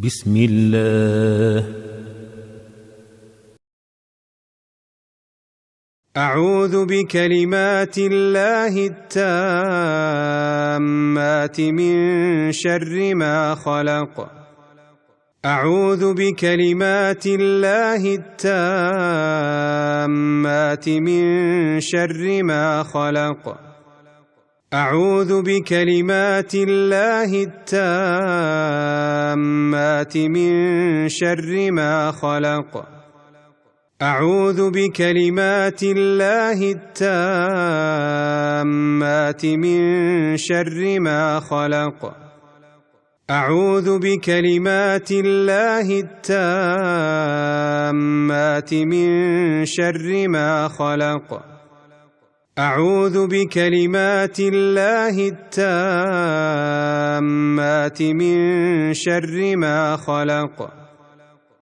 بسم الله. أعوذ بكلمات الله التامات من شر ما خلق. أعوذ بكلمات الله التامات من شر ما خلق. أعوذ بكلمات الله التامات من شر ما خلق. أعوذ بكلمات الله التامات من شر ما خلق. أعوذ بكلمات الله التامات من شر ما خلق. أعوذ بكلمات الله التامات من شر ما خلق.